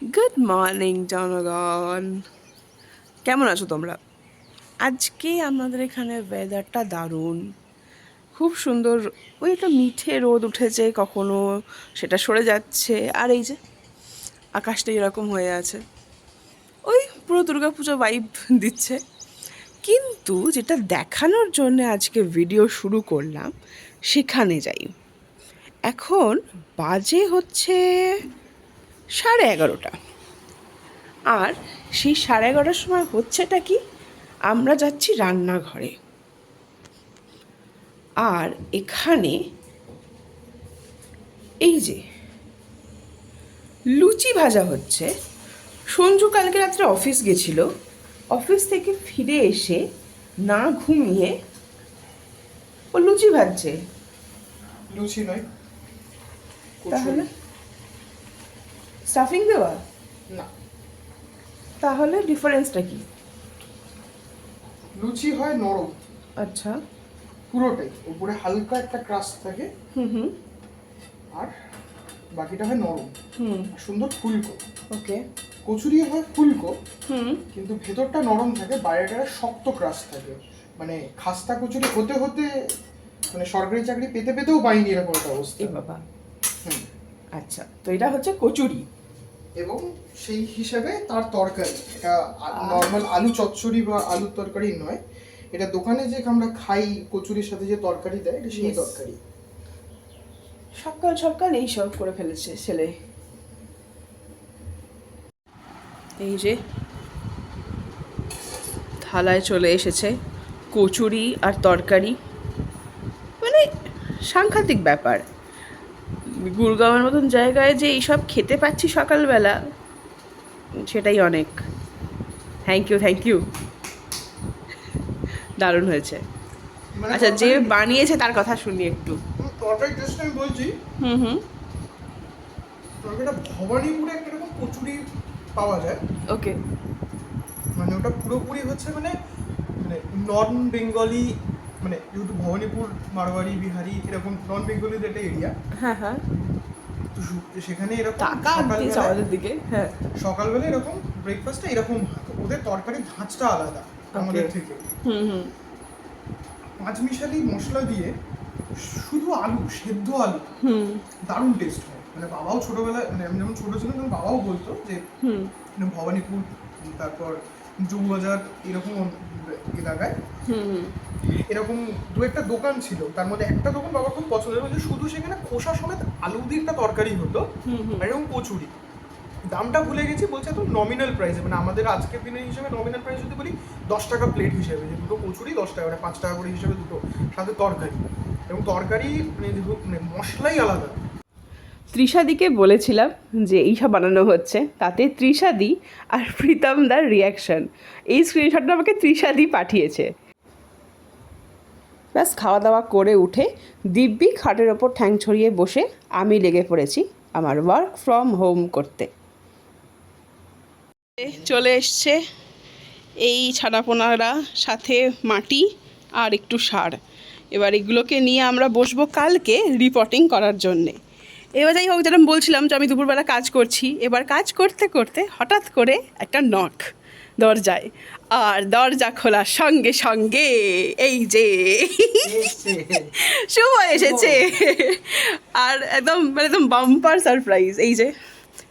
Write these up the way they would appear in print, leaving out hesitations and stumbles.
Good morning জনগণ, কেমন আছো তোমরা? আজকে আমাদের এখানে ওয়েদারটা দারুণ, খুব সুন্দর। ওই একটা মিঠে রোদ উঠেছে, কখনো সেটা সরে যাচ্ছে, আর এই যে আকাশটা এরকম হয়ে আছে, ওই পুরো দুর্গাপুজো ভাইব দিচ্ছে। কিন্তু যেটা দেখানোর জন্য আজকে ভিডিও শুরু করলাম, সেখানে যাই। এখন বাজে হচ্ছে 11:30, আর সেই 11:30 সময় হচ্ছেটা কি, আমরা যাচ্ছি রান্নাঘরে। আর এখানে এই যে লুচি ভাজা হচ্ছে। সঞ্জু কালকে রাত্রে অফিস গেছিল, অফিস থেকে ফিরে এসে না ঘুমিয়ে ও লুচি ভাজছে। লুচি নয়, তাহলে স্টাফিং দেওয়া, না, তাহলে ডিফারেন্সটা কি? লুচি হয় নরম আচ্ছা। পুরোটাই, উপরে হালকা একটা ক্রাস্ট থাকে হুম হুম আর বাকিটা হয় নরম হুম আর সুন্দর ফুলকো। ওকে। কচুরি হয় ফুলকো হুম। কিন্তু ভেতরটা নরম থাকে, বাইরেটা শক্ত ক্রাস্ট থাকে। মানে খাস্তা কচুরি হতে হতে মানে সরকারি চাকরি পেতে পেতেও পাইনি এরকম একটা অবস্থা। এ বাবা। হুম। আচ্ছা, তো এটা হচ্ছে কচুরি। এবং সেই হিসাবে তার তরকারি, এটা নর্মাল আলু চচ্চড়ি বা আলুর তরকারি নয়, এটা দোকানে যে আমরা খাই কচুরির সাথে যে তরকারি দেয়, এটা সেই Yes. তরকারি। সকাল সকাল এই সব করে ফেলেছে ছেলে। এই যে থালায় চলে এসেছে কচুরি আর তরকারি, মানে সাংঘাতিক ব্যাপার। গুরগাঁওয়ের মতন জায়গায় যে এইসব খেতে পাচ্ছি সকালবেলা, সেটাই অনেক। থ্যাংক ইউ, থ্যাংক ইউ, দারুণ হয়েছে। মানে আচ্ছা, যে বানিয়েছে তার কথা শুনি একটু। তরকারি টেস্ট আমি বলছি, হুম হুম তরকারিটা ভবানীপুরে একটা রকম কচুরি পাওয়া যায়। ওকে। মানে ওটা পুরোপুরি হচ্ছে মানে মানে নন বেঙ্গলি, মানে যেহেতু ভবানীপুর মারোয়ারি বিহারি এরকম নন বেঙ্গলিদের একটা এরিয়া, হ্যাঁ হ্যাঁ, তো সেখানে এরকম টাকা দিয়েছে আমাদের দিকে। হ্যাঁ। সকালবেলা এরকম ব্রেকফাস্টে এরকম হতো। ওদের তরকারির ধাঁচটা আলাদা আমাদের থেকে। হুম হুম পাঁচমিশালি মশলা দিয়ে শুধু আলু, সেদ্ধ আলু, হুম দারুণ টেস্ট হয়। মানে বাবাও ছোটোবেলায়, মানে আমি যখন ছোটো ছিলাম তখন বাবাও বলতো যে হুম ভবানীপুর, তারপর যোগবাজার এরকম এলাকায় হুম এরকম দু একটা দোকান ছিল, তার মধ্যে একটা দোকান বাবা খুব পছন্দের, মানে শুধু সেখানে খোসা সমেত আলু দিয়ে একটা তরকারি হতো হুম হুম আর এরকম কচুরি। দামটা ভুলে গেছি, বলছে তো নমিনাল প্রাইসে, মানে আমাদের আজকের দিনের হিসেবে নমিনাল প্রাইস যদি বলি 10 টাকা প্লেট হিসেবে, যে দুটো কচুরি 10 টাকা, মানে 5 টাকা করে হিসেবে দুটো, সাথে তরকারি। এবং তরকারি মানে মশলাই আলাদা। তৃষাদিকে বলেছিলাম যে এইসব বানানো হচ্ছে, তাতে তৃষাদি আর প্রীতমদার রিয়াকশন, এই স্ক্রিনশটটা আমাকে তৃষাদি পাঠিয়েছে। ব্যাস খাওয়া দাওয়া করে উঠে দিব্যি খাটের ওপর ঠ্যাং ছড়িয়ে বসে আমি লেগে পড়েছি আমার ওয়ার্ক ফ্রম হোম করতে। চলে এসছে এই ছানাপোনারা, সাথে মাটি আর একটু সার। এবার এগুলোকে নিয়ে আমরা বসবো কালকে রিপোর্টিং করার জন্যে। এবার যাই হোক, যেরকম বলছিলাম যে আমি দুপুরবেলা কাজ করছি, এবার কাজ করতে করতে হঠাৎ করে একটা নক দরজায়, আর দরজা খোলার সঙ্গে সঙ্গে এই যে শুভ এসেছে। আর একদম মানে একদম বাম্পার সারপ্রাইজ, এই যে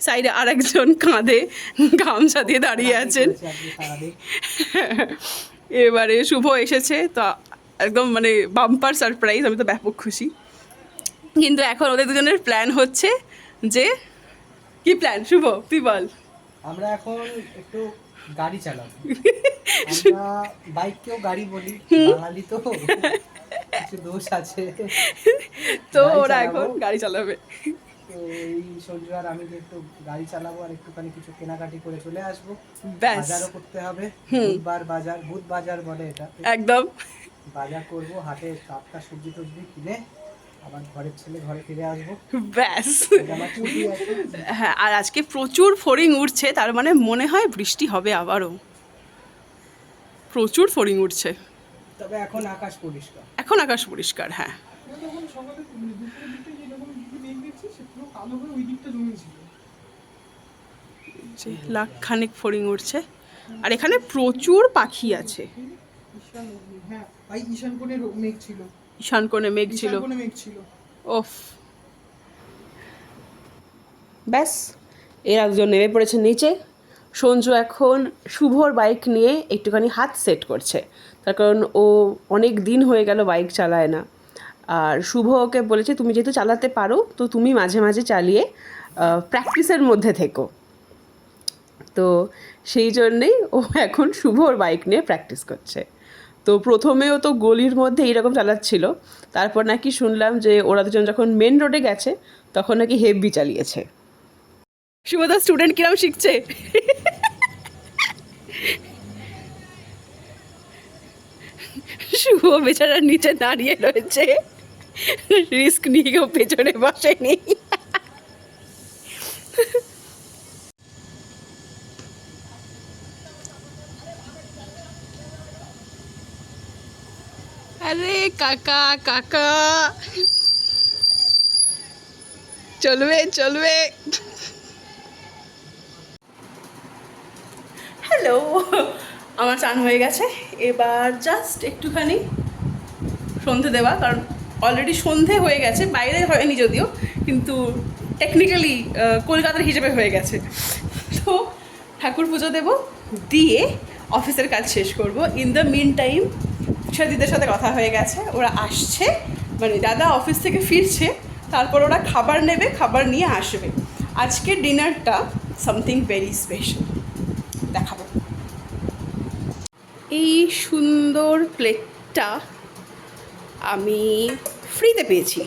সাইডে আর একজন কাঁধে গামছা দিয়ে দাঁড়িয়ে আছেন। এবারে শুভ এসেছে তো একদম মানে বাম্পার সারপ্রাইজ, আমি তো ব্যাপক খুশি। কিন্তু এখন ওদের দুজনের প্ল্যান হচ্ছে যে, কি প্ল্যান শুভ তুই বল? আমরা এখন একটু গাড়ি চালাবো। আমরা বাইককেও গাড়ি বলি, বাঙালি তো কিছু দোষ আছে। তো গাড়ি ওরা চালাবো। এখন গাড়ি চালাবে। তো এই সঞ্জু আর আমি যে একটু গাড়ি চালাবো আর একটুখানি কিছু কেনাকাটি করে চলে আসবো। ব্যাস। বাজারও করতে হবে, বুধ বাজার বলে এটা। একদম। বাজার করব, হাটে টাটকা সবজি টবজি কিনে আবার ঘরের ছেলে ঘরে ফিরে আসবো। ব্যাস। আমার ছুটি আছে। হ্যাঁ, আর আজকে প্রচুর ফড়িং উঠছে, তার মানে মনে হয় বৃষ্টি হবে আবারও। প্রচুর ফড়িং উঠছে। তবে এখন আকাশ পরিষ্কার। এখন আকাশ পরিষ্কার, হ্যাঁ। যখন সকালে দুপুরের দিকে যেরকম মেঘ দেখছি, সে পুরো কালো হয়ে ওই দিকটা জমেছিল। যে লাখখানেক ফড়িং উঠছে, আর এখানে প্রচুর পাখি আছে। ঈশান অগ্নি, হ্যাঁ ভাই ঈশান কোণে মেঘ ছিল, ঈশান কোণে মেঘ ছিল। ঈশান কোণে মেঘ ছিল। ওফ, ব্যাস এরা দুজন নেমে পড়েছে নিচে। সঞ্জু এখন শুভর বাইক নিয়ে একটুখানি হাত সেট করছে, তার কারণ ও অনেক দিন হয়ে গেল বাইক চালায় না। আর শুভ ওকে বলেছে তুমি যেহেতু চালাতে পারো তো তুমি মাঝে মাঝে চালিয়ে প্র্যাকটিসের মধ্যে থেকো। তো সেই জন্যেই ও এখন শুভর বাইক নিয়ে প্র্যাকটিস করছে। তো প্রথমেও তো গলির মধ্যে এইরকম চালাচ্ছিল, তারপর নাকি শুনলাম যে ওরা দুজন যখন মেন রোডে গেছে তখন নাকি হেভি চালিয়েছে। শুভদা স্টুডেন্ট কিরম শিখছে? শুভ বেচারা নিচে দাঁড়িয়ে রয়েছে, রিস্ক নিয়ে কেউ পেছনে বসেনি। আরে কাকা কাকা, চলবে চলবে। হ্যালো, আমার চান হয়ে গেছে, এবার জাস্ট একটুখানি সন্ধে দেওয়া, কারণ অলরেডি সন্ধে হয়ে গেছে, বাইরে হয়নি যদিও, কিন্তু টেকনিক্যালি কলকাতার হিসেবে হয়ে গেছে। তো ঠাকুর পুজো দেবো, দিয়ে অফিসের কাজ শেষ করব। ইন দ্য মিন টাইম দিদিদের সাথে কথা হয়ে গেছে, ওরা আসছে, মানে দাদা অফিস থেকে ফিরছে, তারপর ওরা খাবার নেবে, খাবার নিয়ে আসবে। আজকে ডিনারটা সামথিং ভেরি স্পেশাল, দেখাবো। এই সুন্দর প্লেটটা আমি ফ্রিতে পেয়েছি,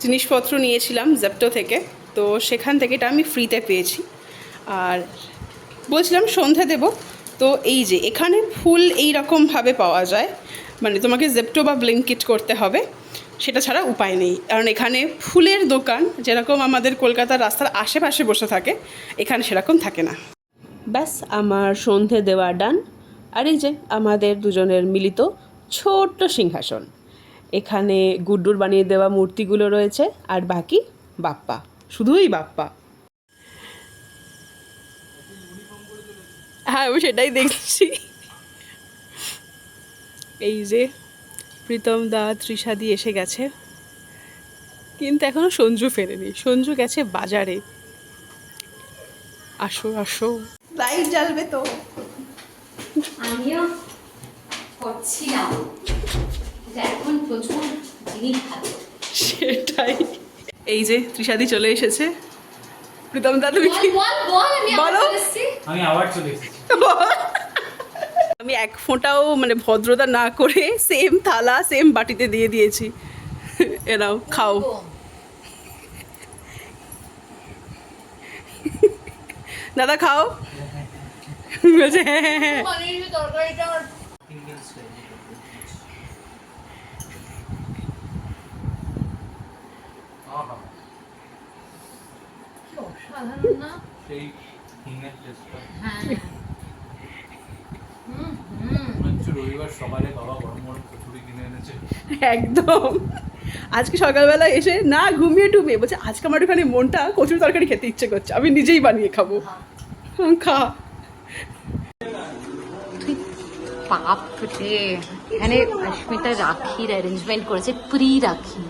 জিনিসপত্র নিয়েছিলাম জেপ্টো থেকে, তো সেখান থেকে এটা আমি ফ্রিতে পেয়েছি। আর বলছিলাম সন্ধে দেব, তো এই যে এখানে ফুল এই রকমভাবে পাওয়া যায়, মানে তোমাকে জেপ্টো বা ব্লিঙ্কিট করতে হবে, সেটা ছাড়া উপায় নেই। কারণ এখানে ফুলের দোকান যেরকম আমাদের কলকাতার রাস্তার আশেপাশে বসে থাকে, এখানে সেরকম থাকে না। ব্যাস আমার সন্ধে দেওয়া ডান। আর এই যে আমাদের দুজনের মিলিত ছোট্ট সিংহাসন, এখানে গুড্ডুর বানিয়ে দেওয়া মূর্তিগুলো রয়েছে, আর বাকি বাপ্পা, শুধুই বাপ্পা। হ্যাঁ আমি সেটাই দেখছি। এই যে প্রীতম দা ত্রিশাদি এসে গেছে, কিন্তু এখনো সঞ্জু ফেরেনি, সঞ্জু গেছে বাজারে। আসো আসো, লাইট জ্বালবে তো। আমিও করছিলাম যে এখন প্রচুর জিনিস থাকে। সেটাই। এই যে ত্রিশাদি চলে এসেছে। প্রীতম দা তুমি কি বলো? আমি আবার চলে এসেছি। আমি এক ফোঁটাও মানে ভদ্রতা না করে সেম থালা সেম বাটিতে দিয়ে দিয়েছি, এরাও খাও। দাদা খাও। বলছে হ্যাঁ হ্যাঁ হ্যাঁ। অসাধারণ না? সেই হিঙের টেস্টটা হ্যাঁ। হচ্ছে রবিবার সকালে বাবা গরম গরম কচুরি কিনে এনেছে। একদম। আজকে সকালবেলা এসে না ঘুমিয়ে টুমিয়ে বলছে আজকে আমার একটুখানি মনটা কচুরি তরকারি খেতে ইচ্ছে করছে, আমি নিজেই বানিয়ে খাবো। খা। বাপ রে, এখানে অস্মিতা রাখির অ্যারেঞ্জমেন্ট করেছে, প্রি রাখি।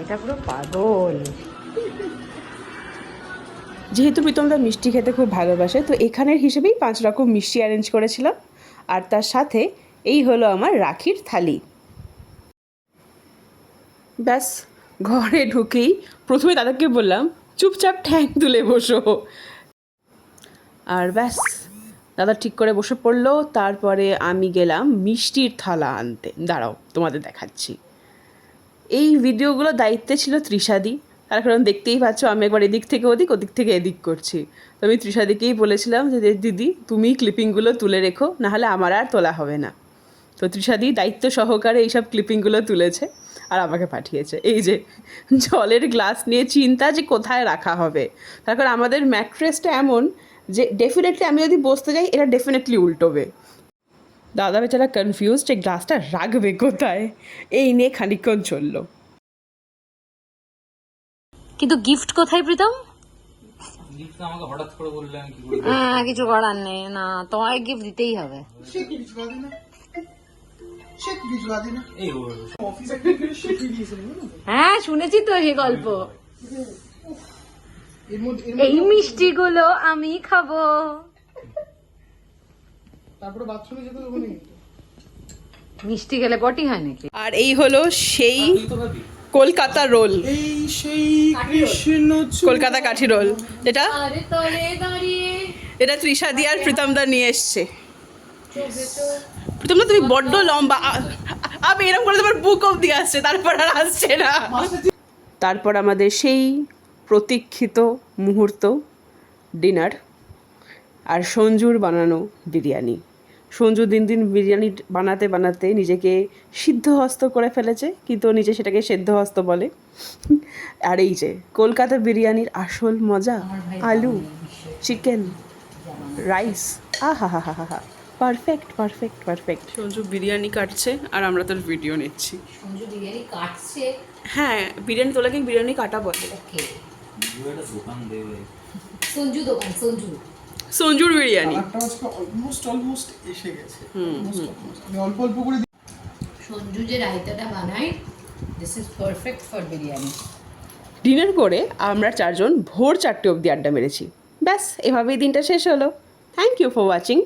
এটা পুরো পাগল। যেহেতু প্রীতমদা মিষ্টি খেতে খুব ভালোবাসে, তো এখানের হিসেবেই 5 রকম মিষ্টি অ্যারেঞ্জ করেছিলাম, আর তার সাথে এই হলো আমার রাখির থালি। ব্যাস ঘরে ঢুকেই প্রথমে দাদাকে বললাম চুপচাপ ঠ্যাং তুলে বসো, আর ব্যাস দাদা ঠিক করে বসে পড়লো। তারপরে আমি গেলাম মিষ্টির থালা আনতে, দাঁড়াও তোমাদের দেখাচ্ছি। এই ভিডিওগুলো দায়িত্বে ছিল ত্রিশাদি, তার কারণ দেখতেই পাচ্ছ আমি একবার এদিক থেকে ওদিক, ওদিক থেকে এদিক করছি। তো আমি ত্রিশাদিকেই বলেছিলাম যে দিদি তুমি ক্লিপিংগুলো তুলে রেখো, নাহলে আমার আর তোলা হবে না। তো ত্রিশাদি দায়িত্ব সহকারে এইসব ক্লিপিংগুলো তুলেছে আর আমাকে পাঠিয়েছে। এই যে জলের গ্লাস নিয়ে চিন্তা যে কোথায় রাখা হবে, তার কারণ আমাদের ম্যাট্রেসটা এমন যে ডেফিনেটলি আমি যদি বসতে যাই এটা ডেফিনেটলি উল্টোবে। দাদা বেচারা কনফিউজড যে গ্লাসটা রাখবে কোথায়, এই নিয়ে খানিকক্ষণ চললো। কিন্তু গিফট কোথায় প্রীতম? গিফট আমাকে হঠাৎ করে বললে আমি কি করে কিছু করার নেই, না তোমায় গিফট দিতেই হবে। সে কি কিছু বাদে না, সে কি কিছু বাদে না। এই অফিস একটা শিখিয়ে দিয়েছিল না তো? হ্যাঁ শুনেছি তো সেই গল্প। এর মধ্যে এই মিষ্টিগুলো আমি খাবো। তারপরে বাথরুমে যেতে ওখানে মিষ্টি খেলে পটি হয় নাকি? আর এই হলো সেই তুই তো ভাবি কলকাতা রোল, এই সেই কৃষ্ণ কলকাতা কাঠি রোল, যেটা আরে তলে দাঁড়িয়ে এটা তৃষাদি আর প্রীতমদা নিয়ে এসছে। প্রীতমদা তুমি বড্ড লম্বা, আমি এরকম করে তোমার বুক অব্দি আসছে, তারপর আর আসছে না। তারপর আমাদের সেই প্রতীক্ষিত মুহূর্ত, ডিনার আর সঞ্জুর বানানো বিরিয়ানি। সঞ্জু দিন দিন বিরিয়ানি বানাতে বানাতে নিজেকে সিদ্ধহস্ত করে ফেলেছে, কিন্তু ও নিজে সেটাকে সেদ্ধহস্ত বলে। আর এই যে কলকাতা বিরিয়ানির আসল মজা, আলু, চিকেন, রাইস, আহা হা হা হা হা, perfect perfect perfect. Sanju biryani কাটছে আর আমরা তোর ভিডিও নিচ্ছি। সঞ্জু বিরিয়ানি কাটছে। হ্যাঁ, বিরিয়ানি তোলাকে বিরিয়ানি কাটা বলে। ওকে, তুই একটা দোকান দেবে। সঞ্জু দোকান, সঞ্জু। সঞ্জুর বিরিয়ানি। কালারটা আজকে অলমোস্ট এসে গেছে। আমি অল্প অল্প করে সঞ্জু যে রায়তাটা বানায়, this is perfect for biryani. Dinner করে আমরা চারজন ভোর 4টে অবধি আড্ডা মেরেছি। ব্যাস এভাবেই দিনটা শেষ হলো। Thank you for watching.